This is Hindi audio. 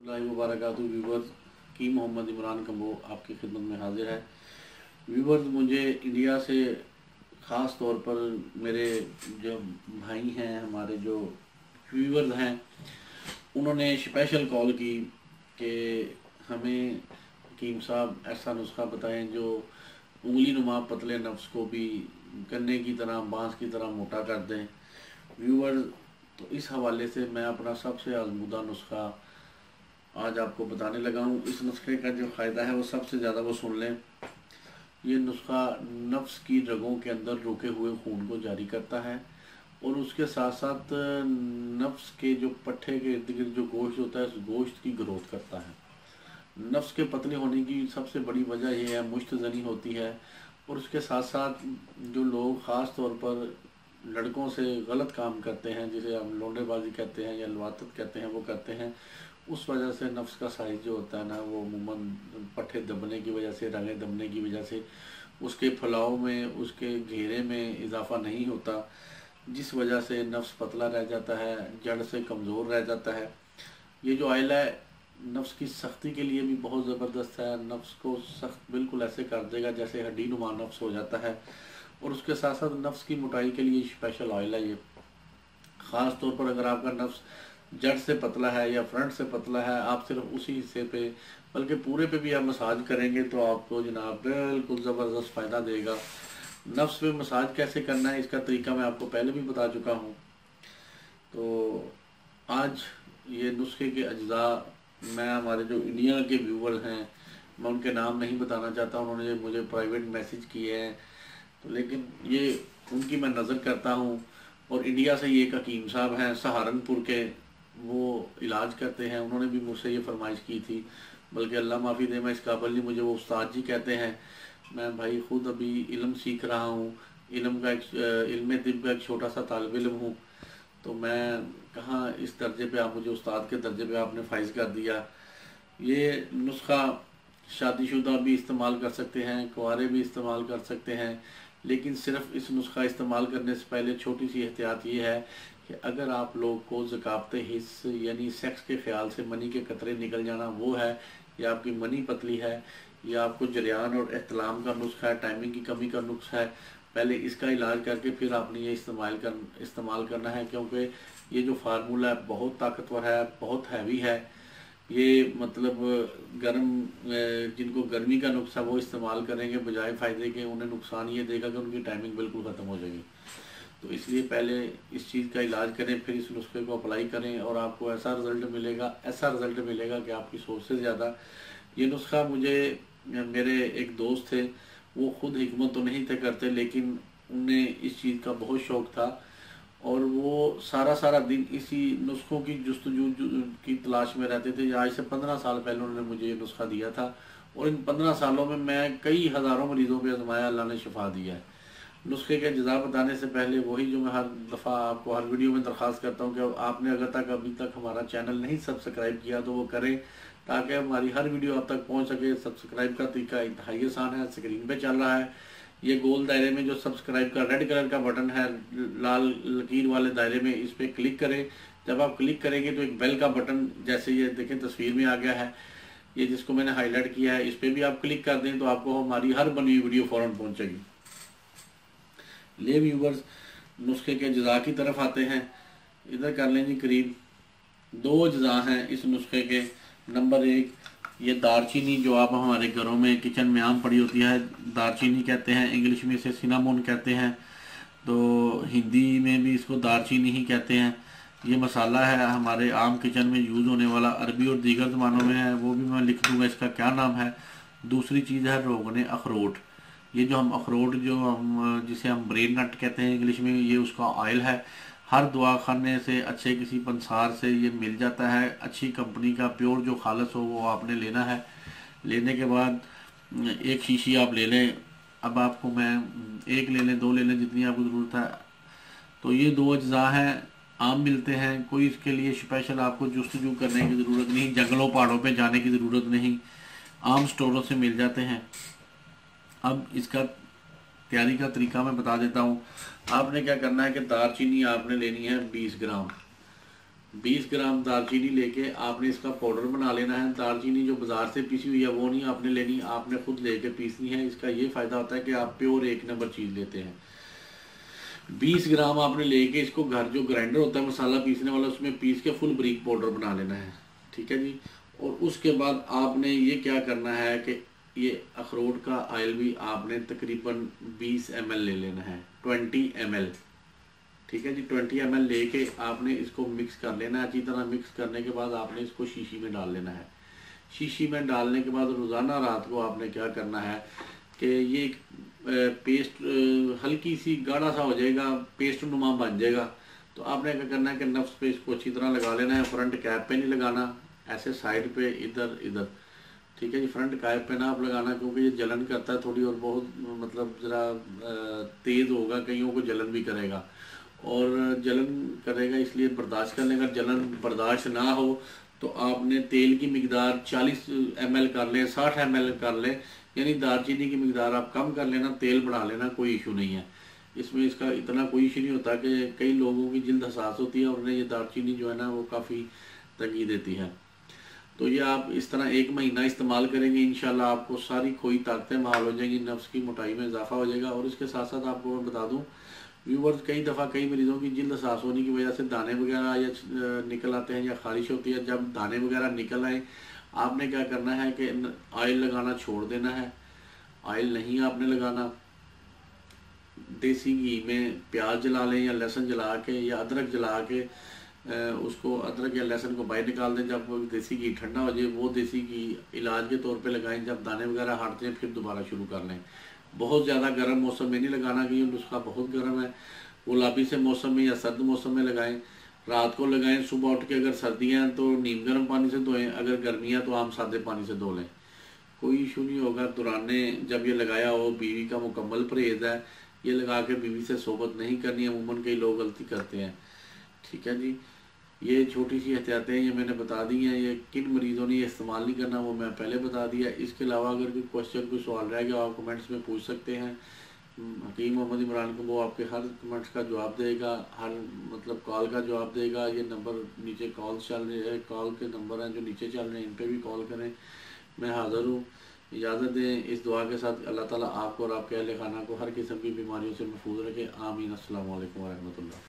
वबरकातुहू व्यूवर्स की मोहम्मद इमरान कम्बो आपकी खिदमत में हाजिर है। व्यूवर्स, मुझे इंडिया से ख़ास तौर पर मेरे जो भाई हैं, हमारे जो व्यूवर्स हैं, उन्होंने स्पेशल कॉल की कि हमें हकीम साहब ऐसा नुस्खा बताएं जो उंगली नुमा पतले नफ्स को भी गन्ने की तरह, बांस की तरह मोटा कर दें। व्यूवर्स, तो इस हवाले से मैं अपना सबसे आजमूदा नुस्खा आज आपको बताने लगा हूँ। इस नुस्खे का जो फ़ायदा है वो सबसे ज़्यादा वो सुन लें। ये नुस्खा नफ्स की रगों के अंदर रुके हुए खून को जारी करता है और उसके साथ साथ नफ्स के जो पट्टे के इर्द गिर्द जो गोश्त होता है, उस गोश्त की ग्रोथ करता है। नफ्स के पतले होने की सबसे बड़ी वजह यह है, मुश्त ज़नी होती है। और उसके साथ साथ जो लोग ख़ास तौर पर लड़कों से गलत काम करते हैं, जिसे हम लोंडेबाजी कहते हैं या लवातत कहते हैं, वो करते हैं, उस वजह से नफ्स का साइज़ जो होता है ना, वो अमूमन पट्टे दबने की वजह से, रगें दबने की वजह से उसके फैलाव में, उसके घेरे में इजाफा नहीं होता, जिस वजह से नफ्स पतला रह जाता है, जड़ से कमज़ोर रह जाता है। ये जो आयल है नफ्स की सख्ती के लिए भी बहुत ज़बरदस्त है। नफ्स को सख्त बिल्कुल ऐसे कर देगा जैसे हड्डी नुमा नफ्स हो जाता है। और उसके साथ साथ नफ्स की मोटाई के लिए स्पेशल ऑयल है ये। ख़ास तौर पर अगर आपका नफ्स जड़ से पतला है या फ्रंट से पतला है, आप सिर्फ उसी हिस्से पे, बल्कि पूरे पे भी आप मसाज करेंगे तो आपको जनाब बिल्कुल ज़बरदस्त फ़ायदा देगा। नफ्स पे मसाज कैसे करना है इसका तरीका मैं आपको पहले भी बता चुका हूँ। तो आज ये नुस्खे के अज्जा मैं, हमारे जो इंडिया के व्यूवर्स हैं, मैं उनके नाम नहीं बताना चाहता, उन्होंने मुझे प्राइवेट मैसेज किए हैं, तो लेकिन ये उनकी मैं नज़र करता हूँ। और इंडिया से ये एक हकीम साहब हैं सहारनपुर के, वो इलाज करते हैं। उन्होंने भी मुझसे ये फरमाइश की थी, बल्कि अल्लाह माफ़ी दे, मैं इस काबिल नहीं, मुझे वो उस्ताद जी कहते हैं। मैं भाई ख़ुद अभी इल्म सीख रहा हूँ, इल्म तिब का एक छोटा सा तालिब इल्म हूँ। तो मैं कहाँ इस दर्जे पे आप मुझे उस्ताद के दर्जे पे आपने फाइज कर दिया। ये नुस्खा शादीशुदा भी इस्तेमाल कर सकते हैं, कुंवारे भी इस्तेमाल कर सकते हैं, लेकिन सिर्फ इस नुस्खा इस्तेमाल करने से पहले छोटी सी एहतियात ये है कि अगर आप लोग को ज़कावत हिस्स यानी सेक्स के ख्याल से मनी के कतरे निकल जाना वो है, या आपकी मनी पतली है, या आपको जरियान और एहतलाम का नुस्खा है, टाइमिंग की कमी का नुस्खा है, पहले इसका इलाज करके फिर आपने ये इस्तेमाल करना है। क्योंकि ये जो फार्मूला है बहुत ताकतवर है, बहुत हैवी है। ये मतलब जिनको गर्मी का नुस्खा वो इस्तेमाल करेंगे बजाय फ़ायदे के, उन्हें नुकसान ये देगा कि उनकी टाइमिंग बिल्कुल ख़त्म हो जाएगी। तो इसलिए पहले इस चीज़ का इलाज करें, फिर इस नुस्खे को अप्लाई करें और आपको ऐसा रिज़ल्ट मिलेगा कि आपकी सोच से ज़्यादा। ये नुस्खा मुझे मेरे एक दोस्त थे, वो ख़ुद हिकमत तो नहीं थे करते, लेकिन उन्हें इस चीज़ का बहुत शौक़ था और वो सारा दिन इसी नुस्खों की जुस्तजू की तलाश में रहते थे। आज से 15 साल पहले उन्होंने मुझे ये नुस्खा दिया था और इन 15 सालों में मैं कई हज़ारों मरीज़ों पे आजमाया, अल्लाह ने शिफा दिया है। नुस्खे के अज्जा बताने से पहले वही जो मैं हर दफ़ा आपको हर वीडियो में दरख्वास्त करता हूँ कि आपने अगर अभी तक हमारा चैनल नहीं सब्सक्राइब किया तो वो करें, ताकि हमारी हर वीडियो आप तक पहुँच सके। सब्सक्राइब का तरीका इंतहाई आसान है, स्क्रीन पे चल रहा है। ये गोल दायरे में जो सब्सक्राइब का रेड कलर का बटन है, लाल लकीर वाले दायरे में, इस पर क्लिक करें। जब आप क्लिक करेंगे तो एक बेल का बटन, जैसे ये देखें तस्वीर में आ गया है, ये जिसको मैंने हाईलाइट किया है, इस पर भी आप क्लिक कर दें तो आपको हमारी हर बनी हुई वीडियो फ़ौरन पहुँचेगी। ले व्यूवर्स, नुस्खे के अज्जा की तरफ आते हैं। इधर कर लें जी, करीब 2 अज्जा हैं इस नुस्खे के। नंबर 1, ये दारचीनी जो आप हमारे घरों में किचन में आम पड़ी होती है, दारचीनी कहते हैं, इंग्लिश में इसे सिनामोन कहते हैं, तो हिंदी में भी इसको दारचीनी ही कहते हैं। ये मसाला है हमारे आम किचन में यूज़ होने वाला, अरबी और दीगर ज़बानों में है, वो भी मैं लिख दूँगा इसका क्या नाम है। दूसरी चीज़ है रोगन अखरोट। ये जो हम अखरोट जिसे हम ब्रेन नट कहते हैं इंग्लिश में, ये उसका ऑयल है। हर दवा खाने से अच्छे किसी पंसार से ये मिल जाता है, अच्छी कंपनी का, प्योर जो खालस हो वो आपने लेना है। लेने के बाद 1 शीशी आप ले लें। अब आपको मैं 1 ले लें, 2 ले लें, जितनी आपको ज़रूरत है। तो ये 2 अज्जा हैं, आम मिलते हैं, कोई इसके लिए स्पेशल आपको जुस्तजू करने की ज़रूरत नहीं, जंगलों पहाड़ों पे जाने की ज़रूरत नहीं, आम स्टोरों से मिल जाते हैं। अब इसका तैयारी का तरीका मैं बता देता हूँ। आपने क्या करना है कि दालचीनी आपने लेनी है 20 ग्राम। 20 ग्राम दालचीनी लेके आपने इसका पाउडर बना लेना है। दालचीनी जो बाज़ार से पीसी हुई है वो नहीं आपने लेनी, आपने खुद लेके पीसनी है। इसका ये फ़ायदा होता है कि आप प्योर 1 नंबर चीज़ लेते हैं। 20 ग्राम आपने लेके इसको घर जो ग्राइंडर होता है मसाला पीसने वाला, उसमें पीस के फुल बारीक पाउडर बना लेना है, ठीक है जी। और उसके बाद आपने ये क्या करना है कि ये अखरोट का ऑयल भी आपने तकरीबन 20 ml ले लेना है, 20 ml, ठीक है जी। 20 ml लेके आपने इसको मिक्स कर लेना है। अच्छी तरह मिक्स करने के बाद आपने इसको शीशी में डाल लेना है। शीशी में डालने के बाद रोज़ाना रात को आपने क्या करना है कि ये पेस्ट हल्की सी गाढ़ा सा हो जाएगा, पेस्ट नुमा बन जाएगा। तो आपने क्या करना है कि नफ्स पे इसको अच्छी तरह लगा लेना है। फ्रंट कैप पे नहीं लगाना, ऐसे साइड पे इधर इधर, ठीक है जी। फ्रंट कैप पे ना आप लगाना, क्योंकि ये जलन करता है थोड़ी, और बहुत मतलब ज़रा तेज़ होगा, कईयों को जलन भी करेगा, और जलन करेगा इसलिए बर्दाश्त कर लें। अगर जलन बर्दाश्त ना हो तो आपने तेल की मिकदार 40 ml कर लें, 60 ml कर लें, यानी दालचीनी की मिकदार आप कम कर लेना, तेल बढ़ा लेना, कोई इशू नहीं है इसमें। इसका इतना कोई इशू नहीं होता कि कई लोगों की जल्द हसास होती है और उन्हें ये दालचीनी जो है ना वो काफ़ी तंगी देती है। तो ये आप इस तरह 1 महीना इस्तेमाल करेंगे, इंशाल्लाह आपको सारी खोई ताकतें बहाल हो जाएंगी, नफ्स की मोटाई में इजाफा हो जाएगा। और इसके साथ साथ आपको मैं बता दूं व्यूवर्स, कई दफ़ा कई मरीज़ों की जल्द हसास होने की वजह से दाने वगैरह या निकल आते हैं या खारिश होती है। जब दाने वगैरह निकल आए आपने क्या करना है कि ऑयल लगाना छोड़ देना है। ऑयल नहीं आपने लगाना, देसी घी में प्याज जला लें या लहसुन जला के या अदरक जला के उसको, अदरक या लहसुन को बाहर निकाल दें। जब देसी घी ठंडा हो जाए वो देसी घी इलाज के तौर पे लगाएं। जब दाने वगैरह हट जाए फिर दोबारा शुरू कर लें। बहुत ज़्यादा गर्म मौसम में नहीं लगाना कि ये नुस्खा बहुत गर्म है, गुलाबी से मौसम में या सर्द मौसम में लगाएं। रात को लगाएं, सुबह उठ के अगर सर्दियाँ हैं तो नीम गर्म पानी से धोएं, अगर गर्मियाँ तो आम सादे पानी से धो लें, कोई इशू नहीं होगा। दुराने जब ये लगाया हो, बीवी का मुकम्मल परहेज़ है, ये लगा के बीवी से सोबत नहीं करनी, अमूमन कई लोग गलती करते हैं, ठीक है जी। ये छोटी सी एहतियातें ये मैंने बता दी हैं, ये किन मरीज़ों ने ये इस्तेमाल नहीं करना वो मैं पहले बता दिया। इसके अलावा अगर कोई क्वेश्चन कोई सवाल रह गया आप कमेंट्स में पूछ सकते हैं। हकीम मोहम्मद इमरान को वो आपके हर कमेंट्स का जवाब देगा, हर मतलब कॉल का जवाब देगा। ये नंबर नीचे कॉल चल रही है, कॉल के नंबर हैं जो नीचे चल रहे हैं, इन पर भी कॉल करें, मैं हाज़िर हूँ। इजाज़त दें इस दुआ के साथ, अल्लाह ताला आपको और आपके अहल खाना को हर किस्म की बीमारियों से महफूज रखे, आमीन। अस्सलाम वालेकुम व रहमतुल्लाह।